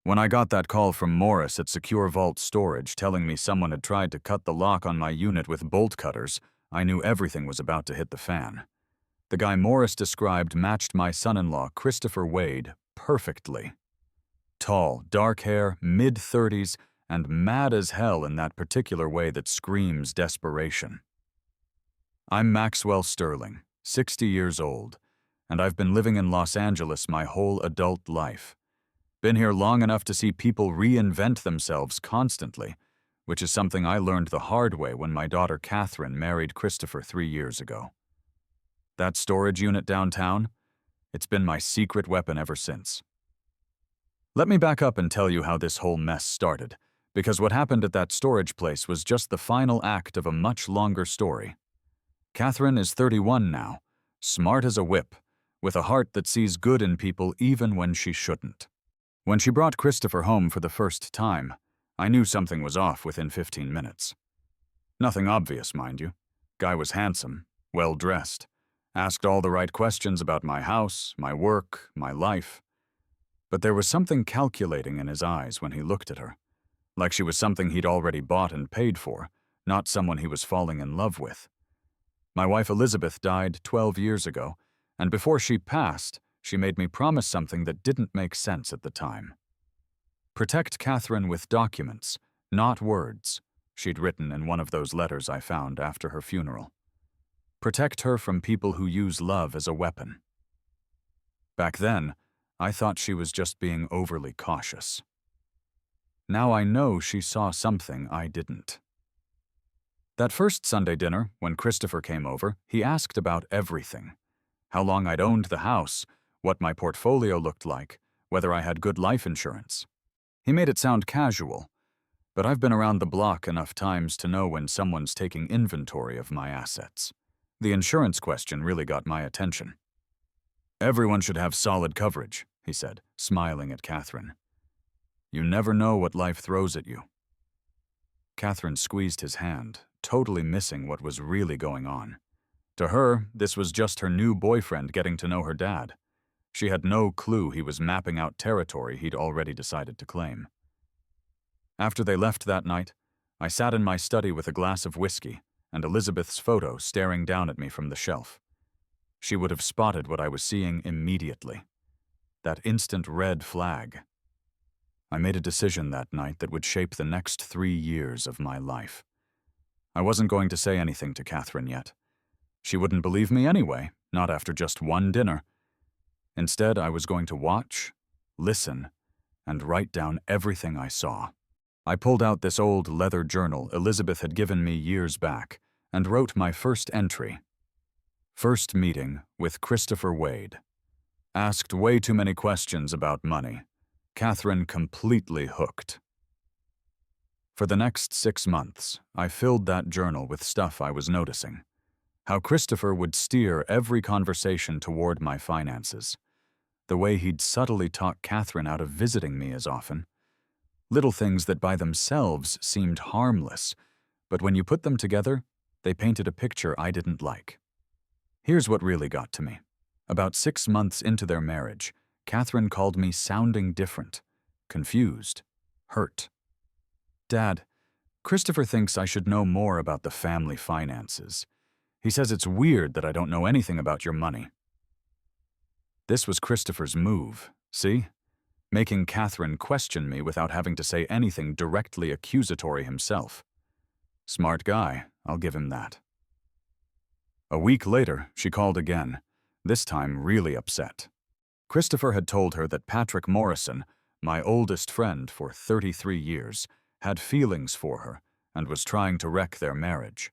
When I got that call from Morris at Secure Vault Storage telling me someone had tried to cut the lock on my unit with bolt cutters, I knew everything was about to hit the fan. The guy Morris described matched my son-in-law, Christopher Wade, perfectly. Tall, dark hair, mid-30s, and mad as hell in that particular way that screams desperation. I'm Maxwell Sterling, 60 years old, and I've been living in Los Angeles my whole adult life. Been here long enough to see people reinvent themselves constantly, which is something I learned the hard way when my daughter Catherine married Christopher 3 years ago. That storage unit downtown, it's been my secret weapon ever since. Let me back up and tell you how this whole mess started, because what happened at that storage place was just the final act of a much longer story. Catherine is 31 now, smart as a whip, with a heart that sees good in people even when she shouldn't. When she brought Christopher home for the first time, I knew something was off within 15 minutes. Nothing obvious, mind you. Guy was handsome, well-dressed, asked all the right questions about my house, my work, my life. But there was something calculating in his eyes when he looked at her, like she was something he'd already bought and paid for, not someone he was falling in love with. My wife Elizabeth died 12 years ago, and before she passed, she made me promise something that didn't make sense at the time. Protect Catherine with documents, not words, she'd written in one of those letters I found after her funeral. Protect her from people who use love as a weapon. Back then, I thought she was just being overly cautious. Now I know she saw something I didn't. That first Sunday dinner, when Christopher came over, he asked about everything. How long I'd owned the house, what my portfolio looked like, whether I had good life insurance. He made it sound casual, but I've been around the block enough times to know when someone's taking inventory of my assets. The insurance question really got my attention. Everyone should have solid coverage, he said, smiling at Catherine. You never know what life throws at you. Catherine squeezed his hand, totally missing what was really going on. To her, this was just her new boyfriend getting to know her dad. She had no clue he was mapping out territory he'd already decided to claim. After they left that night, I sat in my study with a glass of whiskey and Elizabeth's photo staring down at me from the shelf. She would have spotted what I was seeing immediately. That instant red flag. I made a decision that night that would shape the next 3 years of my life. I wasn't going to say anything to Catherine yet. She wouldn't believe me anyway, not after just one dinner. Instead, I was going to watch, listen, and write down everything I saw. I pulled out this old leather journal Elizabeth had given me years back and wrote my first entry. First meeting with Christopher Wade. Asked way too many questions about money. Catherine completely hooked. For the next 6 months, I filled that journal with stuff I was noticing. How Christopher would steer every conversation toward my finances. The way he'd subtly talk Catherine out of visiting me as often. Little things that by themselves seemed harmless, but when you put them together, they painted a picture I didn't like. Here's what really got to me. About 6 months into their marriage, Catherine called me sounding different, confused, hurt. Dad, Christopher thinks I should know more about the family finances. He says it's weird that I don't know anything about your money. This was Christopher's move, see? Making Catherine question me without having to say anything directly accusatory himself. Smart guy, I'll give him that. A week later, she called again, this time really upset. Christopher had told her that Patrick Morrison, my oldest friend for 33 years, had feelings for her and was trying to wreck their marriage.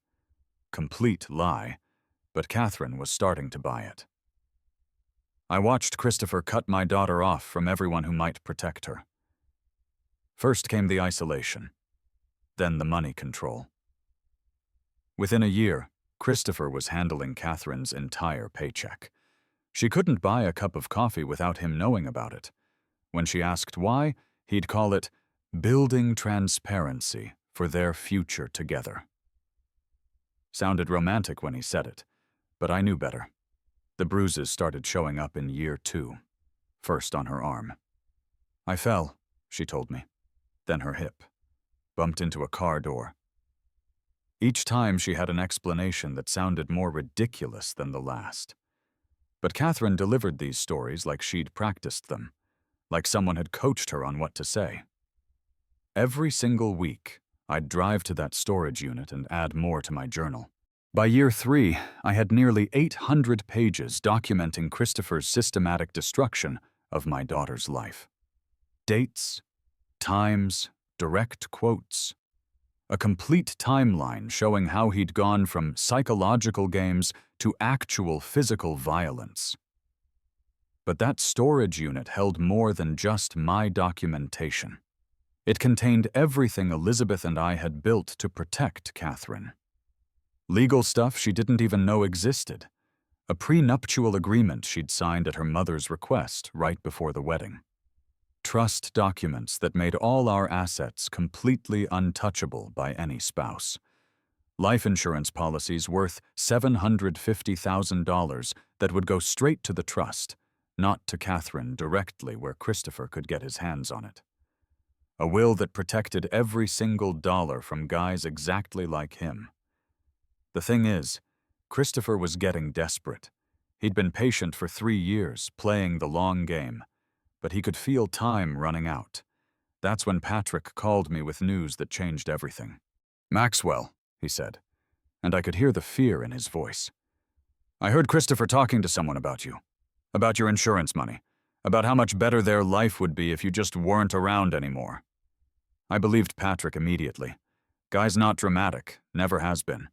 Complete lie, but Catherine was starting to buy it. I watched Christopher cut my daughter off from everyone who might protect her. First came the isolation, then the money control. Within a year, Christopher was handling Catherine's entire paycheck. She couldn't buy a cup of coffee without him knowing about it. When she asked why, he'd call it building transparency for their future together. Sounded romantic when he said it, but I knew better. The bruises started showing up in year 2, first on her arm. I fell, she told me. Then her hip bumped into a car door. Each time she had an explanation that sounded more ridiculous than the last. But Catherine delivered these stories like she'd practiced them, like someone had coached her on what to say. Every single week, I'd drive to that storage unit and add more to my journal. By year 3, I had nearly 800 pages documenting Christopher's systematic destruction of my daughter's life. Dates, times, direct quotes. A complete timeline showing how he'd gone from psychological games to actual physical violence. But that storage unit held more than just my documentation. It contained everything Elizabeth and I had built to protect Catherine. Legal stuff she didn't even know existed. A prenuptial agreement she'd signed at her mother's request right before the wedding. Trust documents that made all our assets completely untouchable by any spouse. Life insurance policies worth $750,000 that would go straight to the trust, not to Catherine directly where Christopher could get his hands on it. A will that protected every single dollar from guys exactly like him. The thing is, Christopher was getting desperate. He'd been patient for 3 years, playing the long game, but he could feel time running out. That's when Patrick called me with news that changed everything. "Maxwell," he said, and I could hear the fear in his voice. "I heard Christopher talking to someone about you, about your insurance money, about how much better their life would be if you just weren't around anymore." I believed Patrick immediately. Guy's not dramatic, never has been.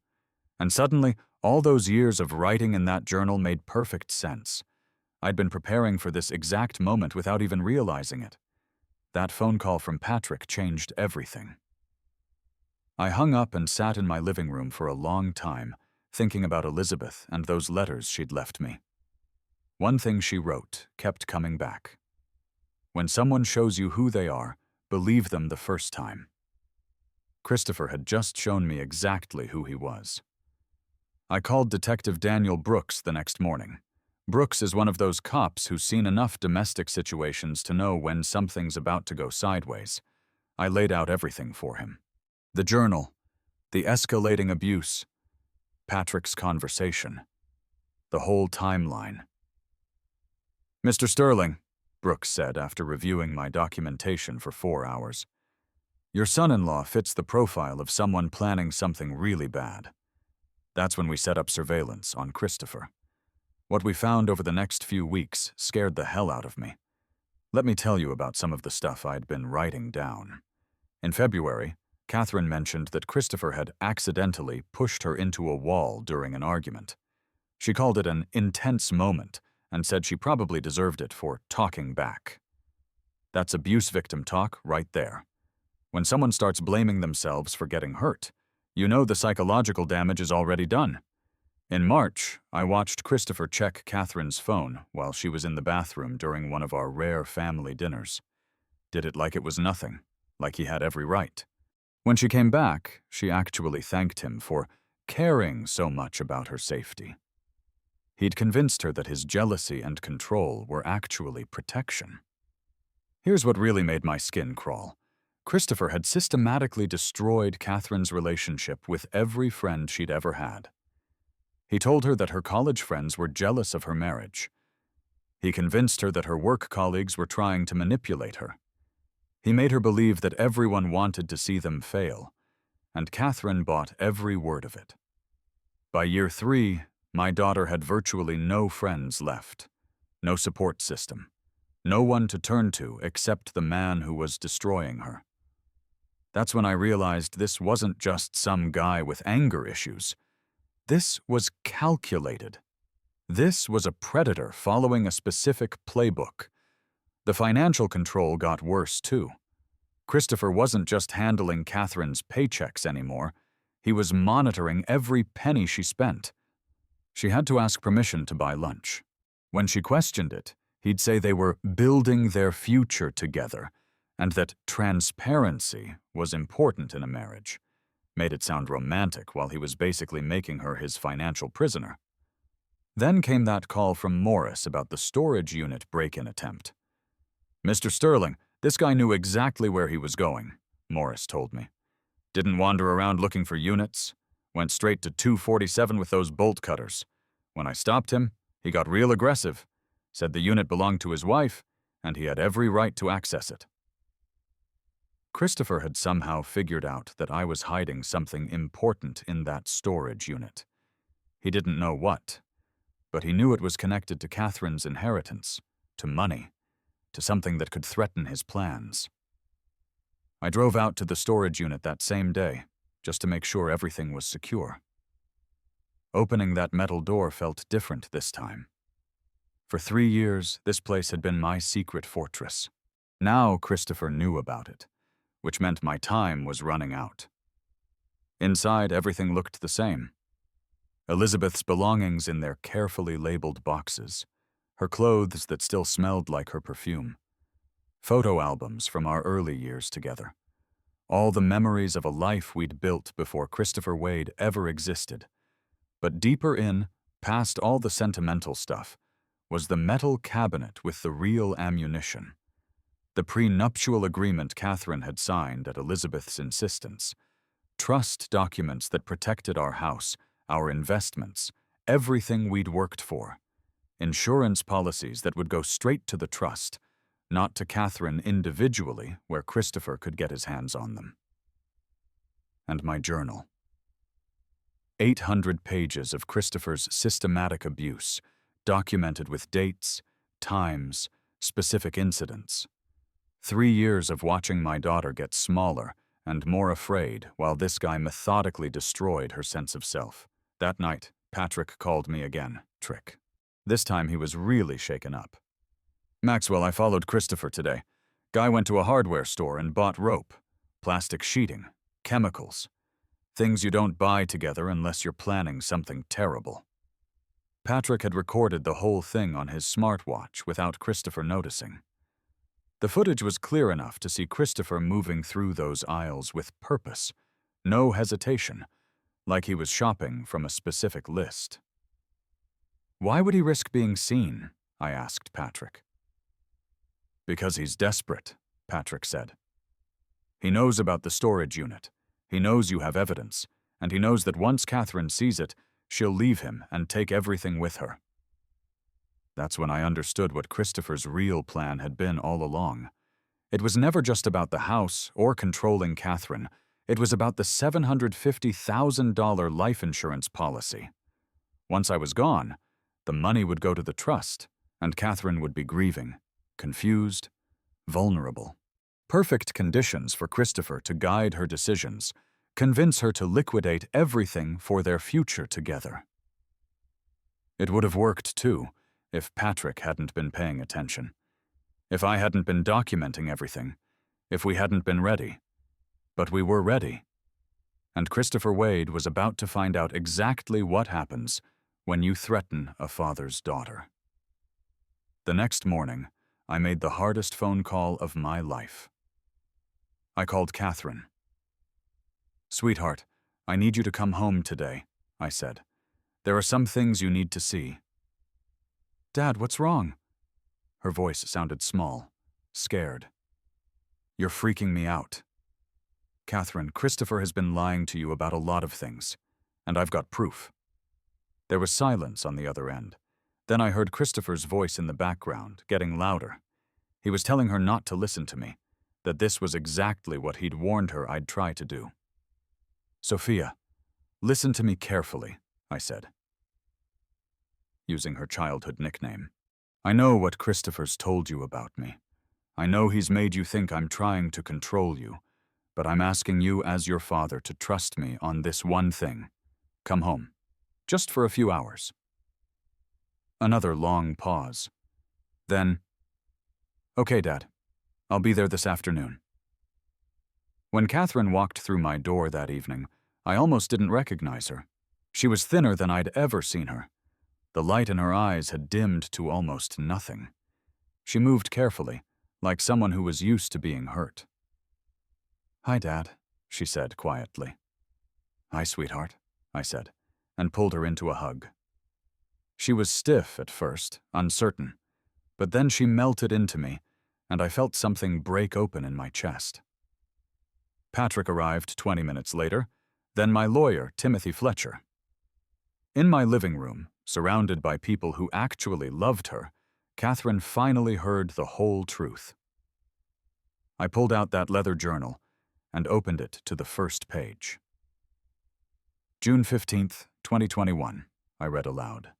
And suddenly, all those years of writing in that journal made perfect sense. I'd been preparing for this exact moment without even realizing it. That phone call from Patrick changed everything. I hung up and sat in my living room for a long time, thinking about Elizabeth and those letters she'd left me. One thing she wrote kept coming back. When someone shows you who they are, believe them the first time. Christopher had just shown me exactly who he was. I called Detective Daniel Brooks the next morning. Brooks is one of those cops who's seen enough domestic situations to know when something's about to go sideways. I laid out everything for him. The journal, the escalating abuse, Patrick's conversation, the whole timeline. "Mr. Sterling," Brooks said after reviewing my documentation for 4 hours, "your son-in-law fits the profile of someone planning something really bad." That's when we set up surveillance on Christopher. What we found over the next few weeks scared the hell out of me. Let me tell you about some of the stuff I'd been writing down. In February, Catherine mentioned that Christopher had accidentally pushed her into a wall during an argument. She called it an intense moment and said she probably deserved it for talking back. That's abuse victim talk right there. When someone starts blaming themselves for getting hurt, you know the psychological damage is already done. In March, I watched Christopher check Catherine's phone while she was in the bathroom during one of our rare family dinners. Did it like it was nothing, like he had every right. When she came back, she actually thanked him for caring so much about her safety. He'd convinced her that his jealousy and control were actually protection. Here's what really made my skin crawl. Christopher had systematically destroyed Catherine's relationship with every friend she'd ever had. He told her that her college friends were jealous of her marriage. He convinced her that her work colleagues were trying to manipulate her. He made her believe that everyone wanted to see them fail, and Catherine bought every word of it. By year 3, my daughter had virtually no friends left, no support system, no one to turn to except the man who was destroying her. That's when I realized this wasn't just some guy with anger issues. This was calculated. This was a predator following a specific playbook. The financial control got worse, too. Christopher wasn't just handling Catherine's paychecks anymore. He was monitoring every penny she spent. She had to ask permission to buy lunch. When she questioned it, he'd say they were building their future together and that transparency was important in a marriage. Made it sound romantic while he was basically making her his financial prisoner. Then came that call from Morris about the storage unit break-in attempt. "Mr. Sterling, This guy knew exactly where he was going, Morris told me. Didn't wander around looking for units. Went straight to 247 with those bolt cutters. When I stopped him, he got real aggressive. Said the unit belonged to his wife, and he had every right to access it. Christopher had somehow figured out that I was hiding something important in that storage unit. He didn't know what, but he knew it was connected to Catherine's inheritance, to money, to something that could threaten his plans. I drove out to the storage unit that same day, just to make sure everything was secure. Opening that metal door felt different this time. For 3 years, this place had been my secret fortress. Now Christopher knew about it, which meant my time was running out. Inside, everything looked the same. Elizabeth's belongings in their carefully labeled boxes, her clothes that still smelled like her perfume, photo albums from our early years together, all the memories of a life we'd built before Christopher Wade ever existed. But deeper in, past all the sentimental stuff, was the metal cabinet with the real ammunition. The prenuptial agreement Catherine had signed at Elizabeth's insistence. Trust documents that protected our house, our investments, everything we'd worked for. Insurance policies that would go straight to the trust, not to Catherine individually where Christopher could get his hands on them. And my journal. 800 pages of Christopher's systematic abuse, documented with dates, times, specific incidents. 3 years of watching my daughter get smaller and more afraid while this guy methodically destroyed her sense of self. That night, Patrick called me again, Trick. This time he was really shaken up. Maxwell, I followed Christopher today. Guy went to a hardware store and bought rope, plastic sheeting, chemicals. Things you don't buy together unless you're planning something terrible. Patrick had recorded the whole thing on his smartwatch without Christopher noticing. The footage was clear enough to see Christopher moving through those aisles with purpose, no hesitation, like he was shopping from a specific list. Why would he risk being seen? I asked Patrick. Because he's desperate, Patrick said. He knows about the storage unit. He knows you have evidence, and he knows that once Catherine sees it, she'll leave him and take everything with her. That's when I understood what Christopher's real plan had been all along. It was never just about the house or controlling Catherine. It was about the $750,000 life insurance policy. Once I was gone, the money would go to the trust, and Catherine would be grieving, confused, vulnerable. Perfect conditions for Christopher to guide her decisions, convince her to liquidate everything for their future together. It would have worked, too, if Patrick hadn't been paying attention. If I hadn't been documenting everything. If we hadn't been ready. But we were ready. And Christopher Wade was about to find out exactly what happens when you threaten a father's daughter. The next morning, I made the hardest phone call of my life. I called Catherine. "Sweetheart, I need you to come home today," I said. "There are some things you need to see." "Dad, what's wrong?" Her voice sounded small, scared. "You're freaking me out. Catherine, Christopher has been lying to you about a lot of things, and I've got proof." There was silence on the other end. Then I heard Christopher's voice in the background, getting louder. He was telling her not to listen to me, that this was exactly what he'd warned her I'd try to do. "Sophia, listen to me carefully," I said, using her childhood nickname. "I know what Christopher's told you about me. I know he's made you think I'm trying to control you, but I'm asking you as your father to trust me on this one thing. Come home, just for a few hours." Another long pause. Then, "Okay, Dad, I'll be there this afternoon." When Catherine walked through my door that evening, I almost didn't recognize her. She was thinner than I'd ever seen her. The light in her eyes had dimmed to almost nothing. She moved carefully, like someone who was used to being hurt. "Hi, Dad," she said quietly. "Hi, sweetheart," I said, and pulled her into a hug. She was stiff at first, uncertain, but then she melted into me, and I felt something break open in my chest. Patrick arrived 20 minutes later, then my lawyer, Timothy Fletcher. In my living room, surrounded by people who actually loved her, Catherine finally heard the whole truth. I pulled out that leather journal and opened it to the first page. June 15th, 2021, I read aloud.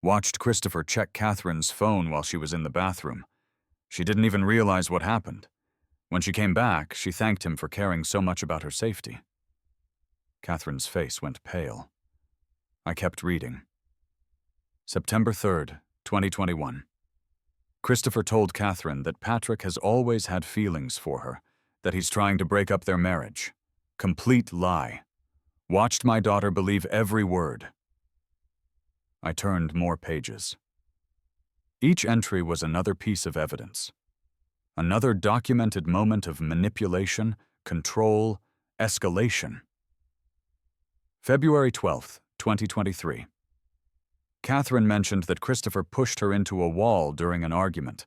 Watched Christopher check Catherine's phone while she was in the bathroom. She didn't even realize what happened. When she came back, she thanked him for caring so much about her safety. Catherine's face went pale. I kept reading. September 3rd, 2021. Christopher told Catherine that Patrick has always had feelings for her, that he's trying to break up their marriage. Complete lie. Watched my daughter believe every word. I turned more pages. Each entry was another piece of evidence. Another documented moment of manipulation, control, escalation. February 12th, 2023. Catherine mentioned that Christopher pushed her into a wall during an argument.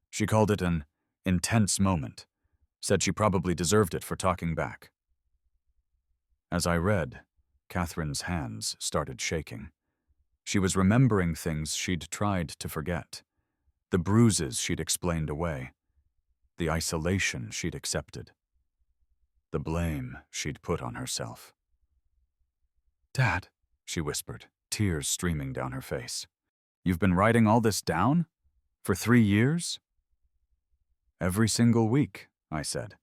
She called it an intense moment, said she probably deserved it for talking back. As I read, Catherine's hands started shaking. She was remembering things she'd tried to forget, the bruises she'd explained away, the isolation she'd accepted, the blame she'd put on herself. "Dad," she whispered, tears streaming down her face. "You've been writing all this down? For 3 years?" "Every single week," I said.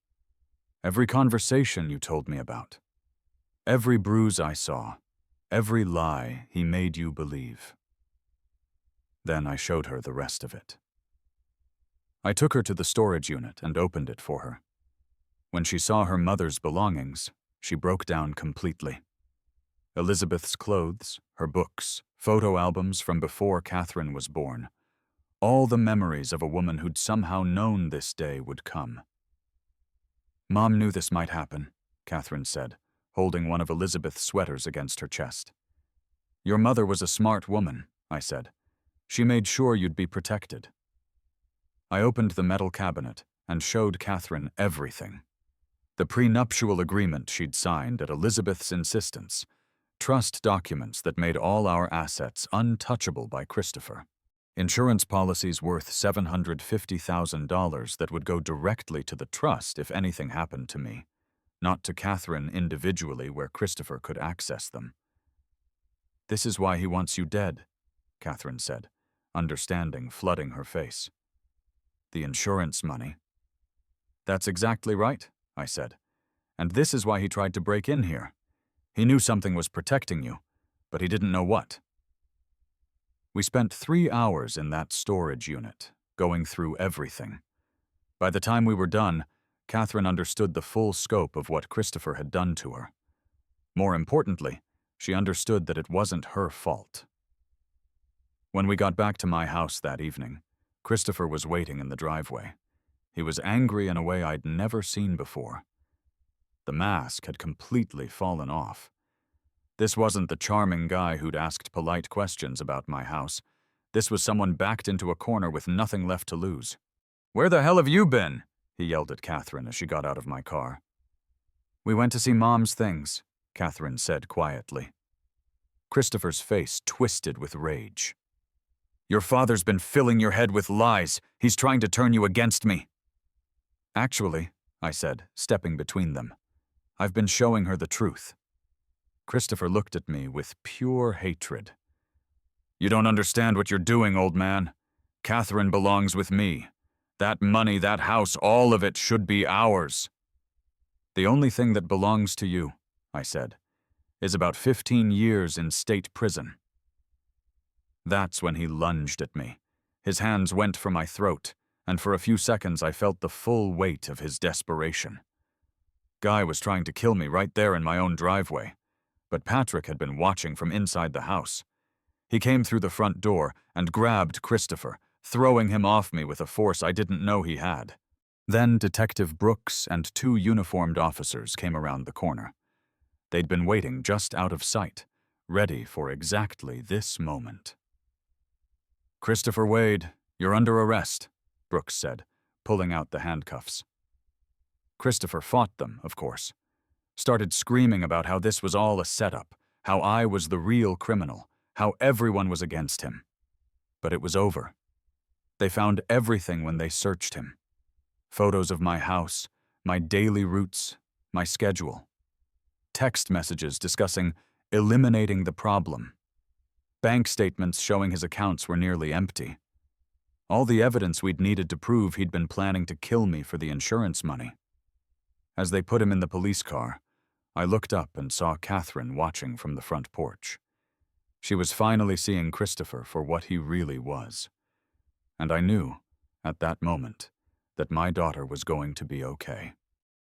"Every conversation you told me about. Every bruise I saw. Every lie he made you believe." Then I showed her the rest of it. I took her to the storage unit and opened it for her. When she saw her mother's belongings, she broke down completely. Elizabeth's clothes, her books, photo albums from before Catherine was born. All the memories of a woman who'd somehow known this day would come. "Mom knew this might happen," Catherine said, holding one of Elizabeth's sweaters against her chest. "Your mother was a smart woman," I said. "She made sure you'd be protected." I opened the metal cabinet and showed Catherine everything. The prenuptial agreement she'd signed at Elizabeth's insistence, trust documents that made all our assets untouchable by Christopher, insurance policies worth $750,000 that would go directly to the trust if anything happened to me, not to Catherine individually where Christopher could access them. "This is why he wants you dead," Catherine said, understanding flooding her face. "The insurance money." "That's exactly right," I said. "And this is why he tried to break in here. He knew something was protecting you, but he didn't know what." We spent 3 hours in that storage unit, going through everything. By the time we were done, Catherine understood the full scope of what Christopher had done to her. More importantly, she understood that it wasn't her fault. When we got back to my house that evening, Christopher was waiting in the driveway. He was angry in a way I'd never seen before. The mask had completely fallen off. This wasn't the charming guy who'd asked polite questions about my house. This was someone backed into a corner with nothing left to lose. "Where the hell have you been?" he yelled at Catherine as she got out of my car. "We went to see Mom's things," Catherine said quietly. Christopher's face twisted with rage. "Your father's been filling your head with lies. He's trying to turn you against me." "Actually," I said, stepping between them, "I've been showing her the truth." Christopher looked at me with pure hatred. "You don't understand what you're doing, old man. Catherine belongs with me. That money, that house, all of it should be ours." "The only thing that belongs to you," I said, "is about 15 years in state prison." That's when he lunged at me. His hands went for my throat, and for a few seconds I felt the full weight of his desperation. Guy was trying to kill me right there in my own driveway, but Patrick had been watching from inside the house. He came through the front door and grabbed Christopher, throwing him off me with a force I didn't know he had. Then Detective Brooks and 2 uniformed officers came around the corner. They'd been waiting just out of sight, ready for exactly this moment. "Christopher Wade, you're under arrest," Brooks said, pulling out the handcuffs. Christopher fought them, of course. Started screaming about how this was all a setup, how I was the real criminal, how everyone was against him. But it was over. They found everything when they searched him. Photos of my house, my daily routes, my schedule. Text messages discussing eliminating the problem. Bank statements showing his accounts were nearly empty. All the evidence we'd needed to prove he'd been planning to kill me for the insurance money. As they put him in the police car, I looked up and saw Catherine watching from the front porch. She was finally seeing Christopher for what he really was. And I knew, at that moment, that my daughter was going to be okay.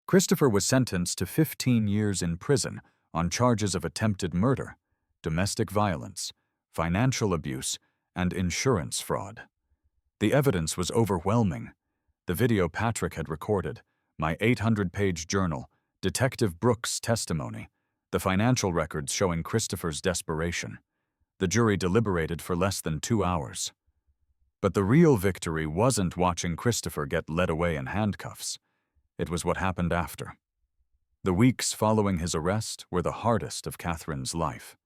Christopher was sentenced to 15 years in prison on charges of attempted murder, domestic violence, financial abuse, and insurance fraud. The evidence was overwhelming. The video Patrick had recorded, my 800-page journal, Detective Brooks' testimony, the financial records showing Christopher's desperation. The jury deliberated for less than 2 hours. But the real victory wasn't watching Christopher get led away in handcuffs. It was what happened after. The weeks following his arrest were the hardest of Catherine's life.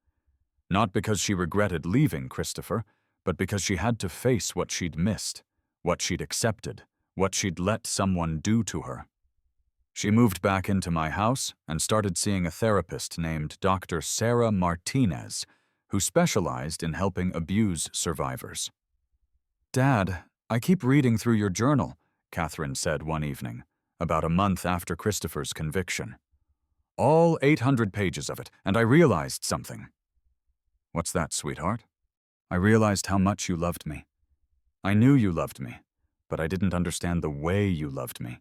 Not because she regretted leaving Christopher, but because she had to face what she'd missed, what she'd accepted, what she'd let someone do to her. She moved back into my house and started seeing a therapist named Dr. Sarah Martinez, who specialized in helping abuse survivors. "Dad, I keep reading through your journal," Catherine said one evening, about a month after Christopher's conviction. "All 800 pages of it, and I realized something." "What's that, sweetheart?" "I realized how much you loved me. I knew you loved me, but I didn't understand the way you loved me.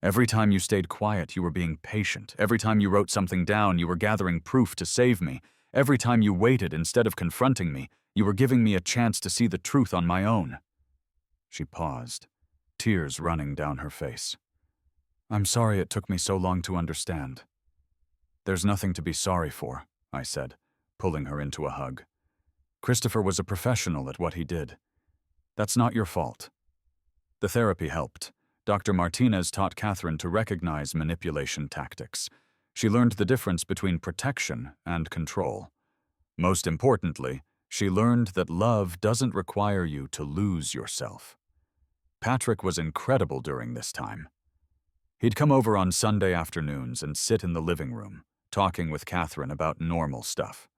Every time you stayed quiet, you were being patient. Every time you wrote something down, you were gathering proof to save me. Every time you waited instead of confronting me, you were giving me a chance to see the truth on my own." She paused, tears running down her face. "I'm sorry it took me so long to understand." "There's nothing to be sorry for," I said, pulling her into a hug. "Christopher was a professional at what he did. That's not your fault." The therapy helped. Dr. Martinez taught Catherine to recognize manipulation tactics. She learned the difference between protection and control. Most importantly, she learned that love doesn't require you to lose yourself. Patrick was incredible during this time. He'd come over on Sunday afternoons and sit in the living room, talking with Catherine about normal stuff.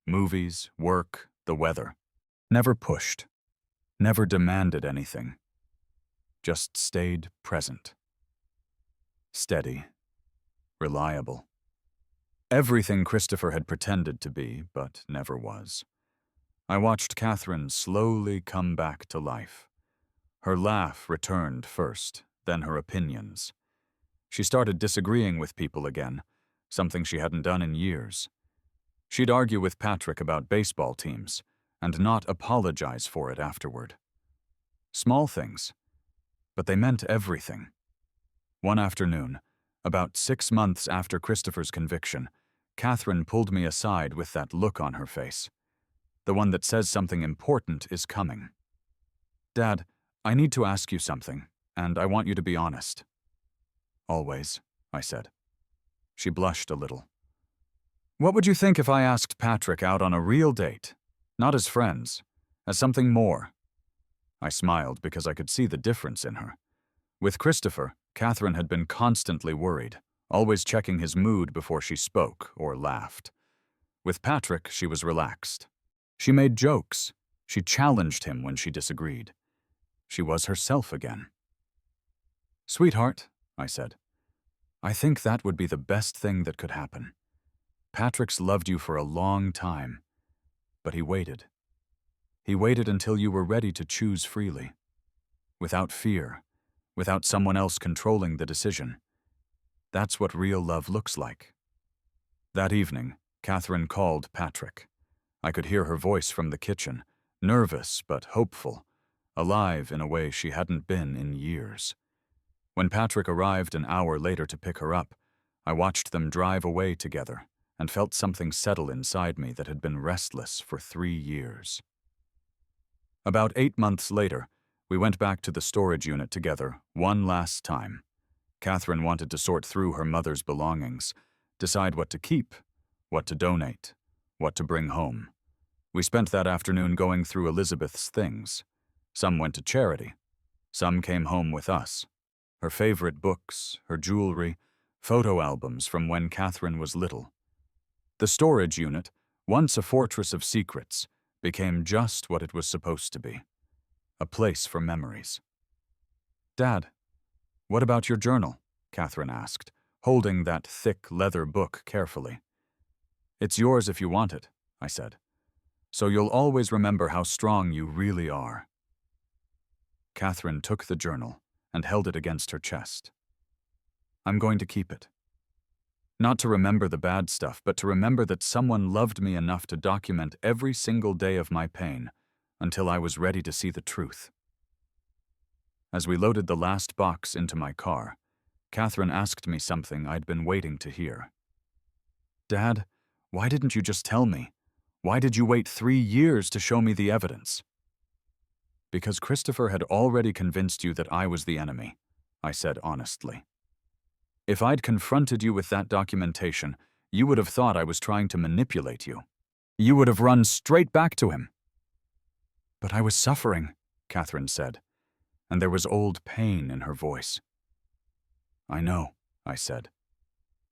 Movies, work, the weather. Never pushed. Never demanded anything. Just stayed present. Steady. Reliable. Everything Christopher had pretended to be, but never was. I watched Catherine slowly come back to life. Her laugh returned first, then her opinions. She started disagreeing with people again, something she hadn't done in years. She'd argue with Patrick about baseball teams, and not apologize for it afterward. Small things, but they meant everything. One afternoon, about 6 months after Christopher's conviction, Catherine pulled me aside with that look on her face. The one that says something important is coming. "Dad, I need to ask you something, and I want you to be honest." "Always," I said. She blushed a little. "What would you think if I asked Patrick out on a real date? Not as friends, as something more?" I smiled because I could see the difference in her. With Christopher, Catherine had been constantly worried, always checking his mood before she spoke or laughed. With Patrick, she was relaxed. She made jokes. She challenged him when she disagreed. She was herself again. "Sweetheart," I said, "I think that would be the best thing that could happen. Patrick's loved you for a long time, but he waited. He waited until you were ready to choose freely, without fear, without someone else controlling the decision. That's what real love looks like." That evening, Catherine called Patrick. I could hear her voice from the kitchen, nervous but hopeful, alive in a way she hadn't been in years. When Patrick arrived an hour later to pick her up, I watched them drive away together and felt something settle inside me that had been restless for 3 years. About 8 months later, We went back to the storage unit together, one last time. Catherine wanted to sort through her mother's belongings, decide what to keep, what to donate, what to bring home. We spent that afternoon going through Elizabeth's things. Some went to charity. Some came home with us. Her favorite books, her jewelry, photo albums from when Catherine was little. The storage unit, once a fortress of secrets, became just what it was supposed to be. A place for memories. "Dad, what about your journal?" Catherine asked, holding that thick leather book carefully. "It's yours if you want it," I said. "So you'll always remember how strong you really are." Catherine took the journal and held it against her chest. "I'm going to keep it. Not to remember the bad stuff, but to remember that someone loved me enough to document every single day of my pain until I was ready to see the truth." As we loaded the last box into my car, Catherine asked me something I'd been waiting to hear. "Dad, why didn't you just tell me? Why did you wait 3 years to show me the evidence?" "Because Christopher had already convinced you that I was the enemy," I said honestly. "If I'd confronted you with that documentation, you would have thought I was trying to manipulate you. You would have run straight back to him." "But I was suffering," Catherine said, and there was old pain in her voice. "I know," I said,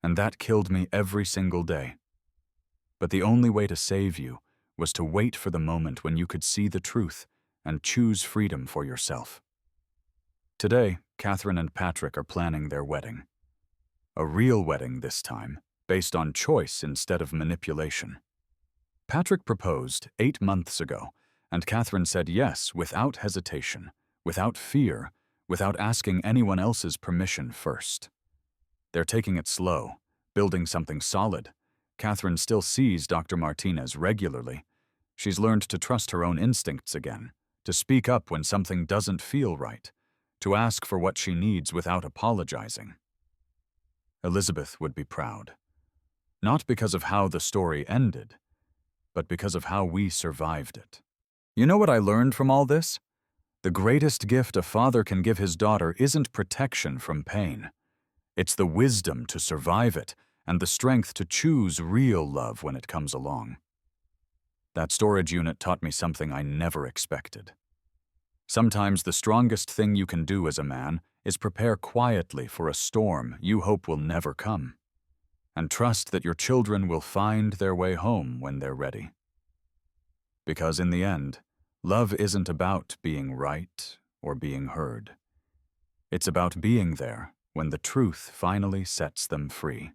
"and that killed me every single day. But the only way to save you was to wait for the moment when you could see the truth and choose freedom for yourself." Today, Catherine and Patrick are planning their wedding. A real wedding this time, based on choice instead of manipulation. Patrick proposed 8 months ago, and Catherine said yes without hesitation, without fear, without asking anyone else's permission first. They're taking it slow, building something solid. Catherine still sees Dr. Martinez regularly. She's learned to trust her own instincts again, to speak up when something doesn't feel right, to ask for what she needs without apologizing. Elizabeth would be proud. Not because of how the story ended, but because of how we survived it. You know what I learned from all this? The greatest gift a father can give his daughter isn't protection from pain. It's the wisdom to survive it and the strength to choose real love when it comes along. That storage unit taught me something I never expected. Sometimes the strongest thing you can do as a man is prepare quietly for a storm you hope will never come, and trust that your children will find their way home when they're ready. Because in the end, love isn't about being right or being heard. It's about being there when the truth finally sets them free.